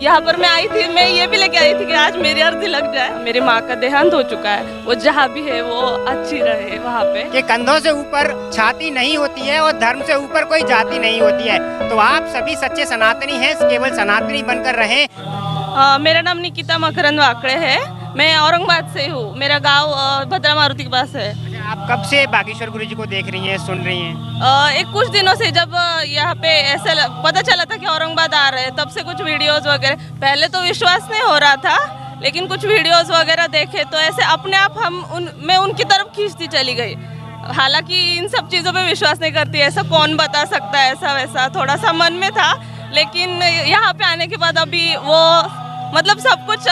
यहाँ पर मैं आई थी, मैं ये भी लेके आई थी कि आज मेरी अर्जी लग जाए। मेरी माँ का देहांत हो चुका है, वो जहाँ भी है वो अच्छी रहे वहाँ पे। कि कंधों से ऊपर छाती नहीं होती है और धर्म से ऊपर कोई जाति नहीं होती है। तो आप सभी सच्चे सनातनी हैं, केवल सनातनी बनकर रहें। मेरा नाम निकिता मकरंद वाकड़े है, मैं औरंगाबाद से हूँ। मेरा गांव भद्रा मारुति के पास है। आप कब से बागेश्वर गुरुजी को देख रही हैं, सुन रही हैं? एक कुछ दिनों से जब यहाँ पे ऐसा पता चला था कि औरंगाबाद आ रहे हैं, तब से कुछ वीडियोस वगैरह, पहले तो विश्वास नहीं हो रहा था, लेकिन कुछ वीडियोस वगैरह देखे तो ऐसे अपने आप मैं उनकी तरफ खींचती चली गई। हालांकि इन सब चीज़ों पे विश्वास नहीं करती, ऐसा कौन बता सकता है, ऐसा वैसा थोड़ा सा मन में था। लेकिन यहाँ पे आने के बाद अभी वो मतलब सब कुछ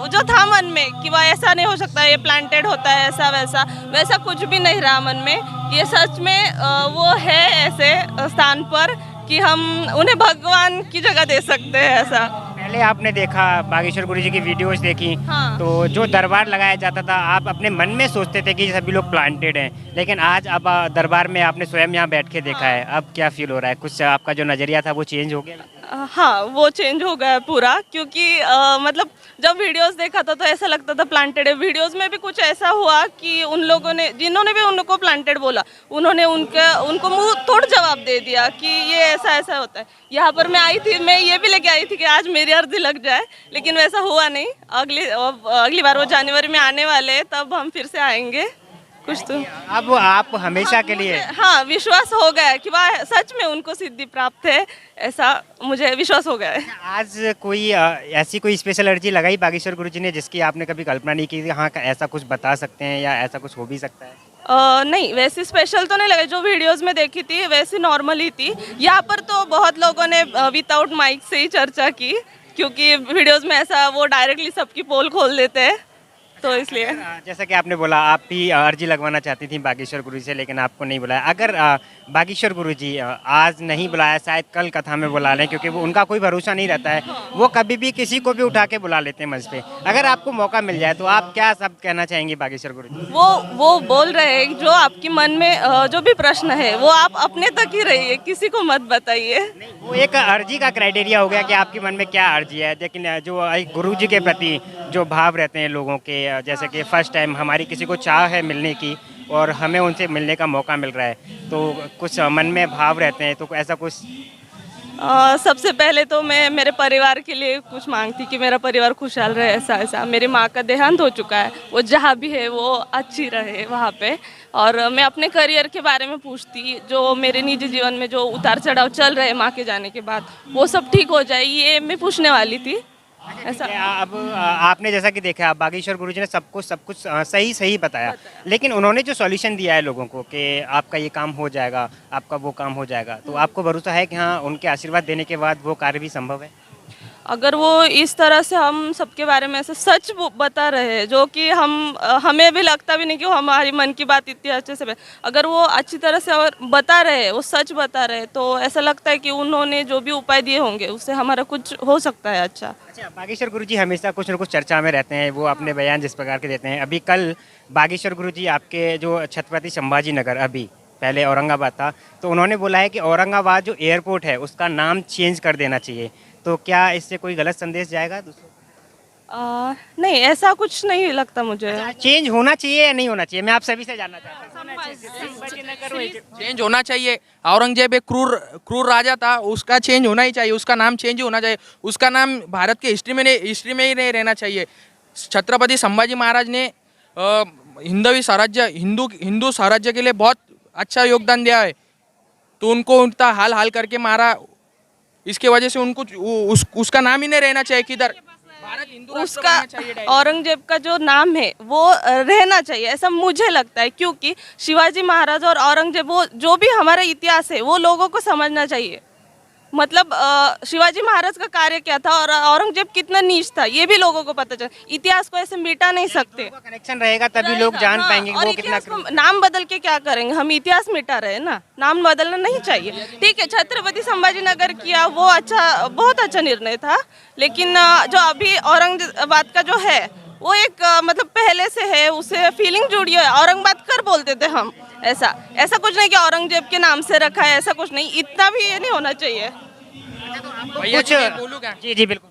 जो था मन में कि वह ऐसा नहीं हो सकता, ये प्लांटेड होता है, ऐसा वैसा वैसा कुछ भी नहीं रहा मन में। ये सच में वो है ऐसे स्थान पर कि हम उन्हें भगवान की जगह दे सकते हैं। ऐसा पहले आपने देखा, बागेश्वर गुरुजी की वीडियोस देखी, हाँ। तो जो दरबार लगाया जाता था आप अपने मन में सोचते थे कि सभी लोग प्लांटेड हैं, लेकिन आज अब दरबार में आपने स्वयं यहाँ बैठ के देखा है, अब क्या फील हो रहा है? कुछ आपका जो नज़रिया था वो चेंज हो गया? हाँ, वो चेंज हो गया पूरा, क्योंकि मतलब जब वीडियोस देखा था तो ऐसा लगता था प्लांटेड है। वीडियोस में भी कुछ ऐसा हुआ कि उन लोगों ने, जिन्होंने भी उनको प्लांटेड बोला, उन्होंने उनको मुंह तोड़ जवाब दे दिया कि ये ऐसा ऐसा होता है। यहाँ पर मैं आई थी, मैं ये भी लेके आई थी कि आज मेरी अर्जी लग जाए, लेकिन वैसा हुआ नहीं। अगली बार वो जनवरी में आने वाले हैं, तब हम फिर से आएंगे कुछ तो। अब आप हमेशा के लिए? हाँ, विश्वास हो गया है कि वह सच में उनको सिद्धि प्राप्त है, ऐसा मुझे विश्वास हो गया है। आज कोई ऐसी कोई स्पेशल अर्जी लगाई बागेश्वर गुरुजी ने जिसकी आपने कभी कल्पना नहीं की, हाँ ऐसा कुछ बता सकते हैं या ऐसा कुछ हो भी सकता है? नहीं, वैसी स्पेशल तो नहीं लगा, जो वीडियोस में देखी थी वैसी नॉर्मल ही थी। यहाँ पर तो बहुत लोगों ने विदाउट माइक से ही चर्चा की, क्योंकि वीडियोस में ऐसा वो डायरेक्टली सबकी पोल खोल देते हैं, तो इसलिए। जैसा कि आपने बोला आप भी अर्जी लगवाना चाहती थी बागेश्वर गुरुजी से, लेकिन आपको नहीं बुलाया। अगर बागेश्वर गुरुजी आज नहीं बुलाया, शायद कल कथा में बुला लें, क्योंकि वो उनका कोई भरोसा नहीं रहता है, वो कभी भी किसी को भी उठा के बुला लेते हैं मंच पे। अगर आपको मौका मिल जाए तो आप क्या शब्द कहना चाहेंगी बागेश्वर गुरुजी? वो बोल रहे हैं जो आपके मन में जो भी प्रश्न है वो आप अपने तक ही रहिए, किसी को मत बताइए। वो एक अर्जी का क्राइटेरिया हो गया कि आपके मन में क्या अर्जी है, लेकिन जो गुरुजी के प्रति जो भाव रहते हैं लोगों के, जैसे कि फर्स्ट टाइम हमारी किसी को चाह है मिलने की और हमें उनसे मिलने का मौका मिल रहा है, तो कुछ मन में भाव रहते हैं, तो ऐसा कुछ? सबसे पहले तो मैं मेरे परिवार के लिए कुछ मांगती कि मेरा परिवार खुशहाल रहे, ऐसा ऐसा। मेरी माँ का देहांत हो चुका है, वो जहाँ भी है वो अच्छी रहे वहाँ पे। और मैं अपने करियर के बारे में पूछती, जो मेरे निजी जीवन में जो उतार चढ़ाव चल रहे हैं माँ के जाने के बाद, वो सब ठीक हो जाए, ये मैं पूछने वाली थी। ऐसा अब आपने जैसा कि देखा, बागेश्वर गुरुजी ने सब कुछ सही बताया, लेकिन उन्होंने जो सॉल्यूशन दिया है लोगों को कि आपका ये काम हो जाएगा, आपका वो काम हो जाएगा, तो आपको भरोसा है कि हाँ उनके आशीर्वाद देने के बाद वो कार्य भी संभव है? अगर वो इस तरह से हम सबके बारे में ऐसे सच बता रहे हैं, जो कि हमें भी लगता भी नहीं कि वो हमारी मन की बात इतनी अच्छे से, अगर वो अच्छी तरह से और बता रहे हैं, वो सच बता रहे हैं, तो ऐसा लगता है कि उन्होंने जो भी उपाय दिए होंगे उससे हमारा कुछ हो सकता है अच्छा। बागेश्वर गुरुजी हमेशा कुछ न कुछ चर्चा में रहते हैं, वो अपने बयान जिस प्रकार के देते हैं। अभी कल बागेश्वर गुरुजी आपके जो छत्रपति संभाजी नगर, अभी पहले औरंगाबाद था, तो उन्होंने बोला है कि औरंगाबाद जो एयरपोर्ट है उसका नाम चेंज कर देना चाहिए, तो क्या इससे कोई गलत संदेश जाएगा दूसरों? नहीं, ऐसा कुछ नहीं लगता मुझे। चेंज होना चाहिए या नहीं होना चाहिए, मैं आप सभी से जानना चाहता हूँ। चेंज होना चाहिए। औरंगजेब एक क्रूर राजा था, उसका चेंज होना ही चाहिए, उसका नाम चेंज होना चाहिए, उसका नाम भारत के हिस्ट्री में ही नहीं रहना चाहिए। छत्रपति संभाजी महाराज ने हिंदू स्वराज्य के लिए बहुत अच्छा योगदान दिया है, तो उनको उनका हाल करके मारा, इसके वजह से उनको उसका नाम ही नहीं रहना चाहिए किधर। भारत हिंदू उसका औरंगजेब का जो नाम है वो रहना चाहिए, ऐसा मुझे लगता है, क्योंकि शिवाजी महाराज और औरंगजेब, वो जो भी हमारा इतिहास है वो लोगों को समझना चाहिए। मतलब शिवाजी महाराज का कार्य क्या था और औरंगजेब कितना नीच था, ये भी लोगों को पता चले। इतिहास को ऐसे मिटा नहीं सकते, कनेक्शन रहेगा तभी लोग जान पाएंगे और वो कितना। नाम बदल के क्या करेंगे, हम इतिहास मिटा रहे हैं ना, नाम बदलना नहीं चाहिए। ठीक है, छत्रपति संभाजी नगर किया वो अच्छा, बहुत अच्छा निर्णय था, लेकिन जो अभी औरंगाबाद का जो है वो एक मतलब पहले से है, उससे फीलिंग जुड़ी है। औरंगाबाद कर बोलते थे हम, ऐसा कुछ नहीं कि औरंगजेब के नाम से रखा है, ऐसा कुछ नहीं, इतना भी ये नहीं होना चाहिए। भैया जी बोलूं क्या? जी बिल्कुल।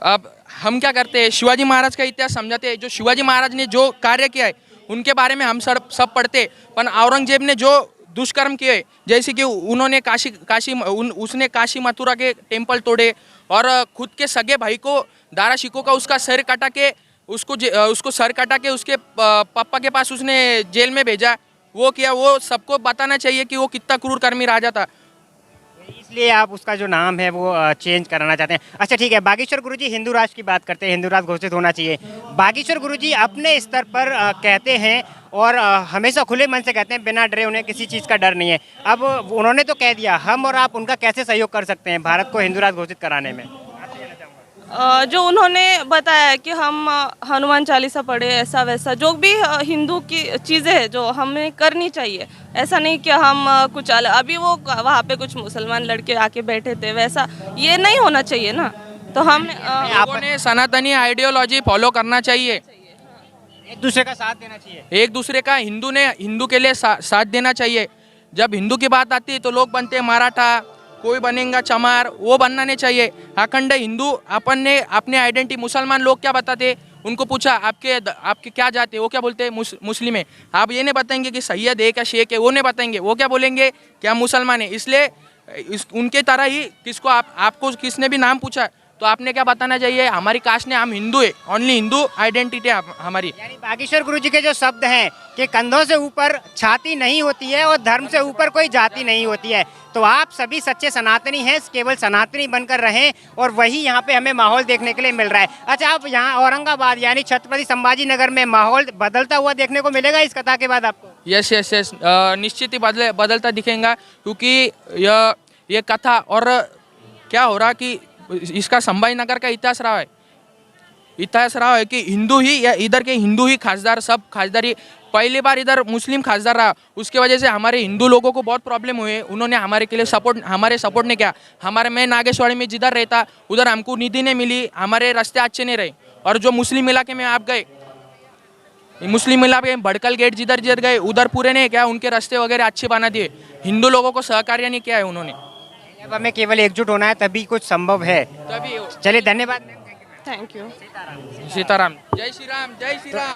अब हम क्या करते हैं, शिवाजी महाराज का इतिहास समझाते हैं। जो शिवाजी महाराज ने जो कार्य किया है उनके बारे में हम सब पढ़ते हैं। पर औरंगजेब ने जो दुष्कर्म किए, जैसे कि उन्होंने उसने काशी मथुरा के टेम्पल तोड़े और खुद के सगे भाई को दारा शिकोह का उसका सर कटा के उसको सर कटा के उसके पापा के पास उसने जेल में भेजा। वो किया, वो सबको बताना चाहिए कि वो कितना क्रूर कर्मी राजा था। इसलिए आप उसका जो नाम है वो चेंज कराना चाहते हैं। अच्छा ठीक है, बागेश्वर गुरुजी हिंदू राष्ट्र की बात करते हैं, हिंदू राष्ट्र घोषित होना चाहिए। बागेश्वर गुरुजी अपने स्तर पर कहते हैं और हमेशा खुले मन से कहते हैं, बिना डरे, उन्हें किसी चीज़ का डर नहीं है। अब उन्होंने तो कह दिया, हम और आप उनका कैसे सहयोग कर सकते हैं भारत को हिंदू राष्ट्र घोषित कराने में? जो उन्होंने बताया कि हम हनुमान चालीसा पढ़े, ऐसा वैसा जो भी हिंदू की चीज़ें हैं जो हमें करनी चाहिए। ऐसा नहीं कि हम कुछ अलग, अभी वो वहाँ पे कुछ मुसलमान लड़के आके बैठे थे, वैसा ये नहीं होना चाहिए ना। तो हम लोगों ने सनातनी आइडियोलॉजी फॉलो करना चाहिए, एक दूसरे का साथ देना चाहिए। एक दूसरे का हिंदू के लिए साथ देना चाहिए। जब हिंदू की बात आती है तो लोग बनते हैं मराठा, कोई बनेगा चमार, वो बनना नहीं चाहिए। अखंड हिंदू अपन ने अपने आइडेंटिटी, मुसलमान लोग क्या बताते, उनको पूछा आपके क्या जाते, वो क्या बोलते हैं मुस्लिम है। आप ये नहीं बताएंगे कि सैयद है क्या शेख है, वो नहीं बताएंगे, वो क्या बोलेंगे क्या मुसलमान है। इसलिए उनके तरह ही आपको किसने भी नाम पूछा तो आपने क्या बताना चाहिए, हमारी कास्ट ने हम हिंदू है, ओनली हिंदू आइडेंटिटी है हमारी। यानी बागेश्वर गुरुजी के जो शब्द हैं कि कंधों से ऊपर छाती नहीं होती है और धर्म से ऊपर कोई जाति नहीं होती है। तो आप सभी सच्चे सनातनी हैं, केवल सनातनी बनकर रहें और वही यहाँ पे हमें माहौल देखने के लिए मिल रहा है। अच्छा, आप यहाँ औरंगाबाद यानी छत्रपति संभाजी नगर में माहौल बदलता हुआ देखने को मिलेगा इस कथा के बाद आपको? यस निश्चित ही बदलता दिखेगा, क्योंकि ये कथा और क्या हो रहा कि इसका संभाजी नगर का इतिहास रहा है कि हिंदू ही या इधर के हिंदू ही खासदार, सब खासदारी पहली बार इधर मुस्लिम खासदार रहा। उसके वजह से हमारे हिंदू लोगों को बहुत प्रॉब्लम हुए। उन्होंने हमारे के लिए हमारे सपोर्ट ने किया। मैं नागेश्वरी में जिधर रहता उधर हमको निधि नहीं मिली, हमारे रास्ते अच्छे नहीं रहे। और जो मुस्लिम इलाके में आप गए, मुस्लिम इलाके में भड़कल गेट जिधर गए उधर पूरे नहीं क्या, उनके रास्ते वगैरह अच्छे बना दिए। हिंदू लोगों को सहकार्य नहीं किया है उन्होंने। अब हमें केवल एकजुट होना है, तभी कुछ संभव है। तभी। चलिए, धन्यवाद। Thank you. सीताराम, जय श्री राम, जय श्री राम।